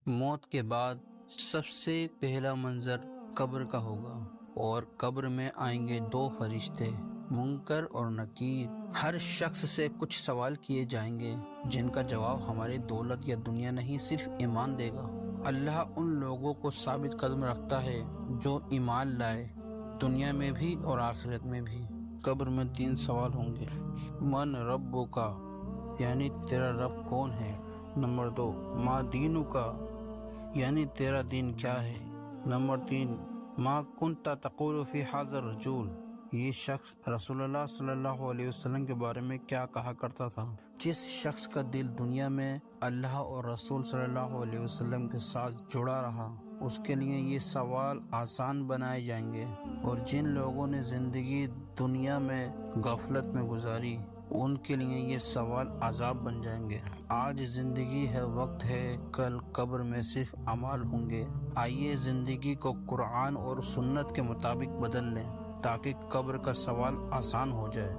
موت کے بعد سب سے پہلا منظر قبر کا ہوگا، اور قبر میں آئیں گے دو فرشتے، منکر اور نکیر۔ ہر شخص سے کچھ سوال کیے جائیں گے جن کا جواب ہماری دولت یا دنیا نہیں، صرف ایمان دے گا۔ اللہ ان لوگوں کو ثابت قدم رکھتا ہے جو ایمان لائے، دنیا میں بھی اور آخرت میں بھی۔ قبر میں 3 سوال ہوں گے۔ من ربک، یعنی تیرا رب کون ہے؟ نمبر 2، ما دینک، یعنی تیرا دین کیا ہے؟ نمبر 3، ما کنت تقول فی ھذا الرجل، یہ شخص رسول اللہ صلی اللہ علیہ وسلم کے بارے میں کیا کہا کرتا تھا؟ جس شخص کا دل دنیا میں اللہ اور رسول صلی اللہ علیہ وسلم کے ساتھ جڑا رہا، اس کے لیے یہ سوال آسان بنائے جائیں گے، اور جن لوگوں نے زندگی دنیا میں غفلت میں گزاری، ان کے لیے یہ سوال عذاب بن جائیں گے۔ آج زندگی ہے، وقت ہے، کل قبر میں صرف اعمال ہوں گے۔ آئیے زندگی کو قرآن اور سنت کے مطابق بدل لیں تاکہ قبر کا سوال آسان ہو جائے۔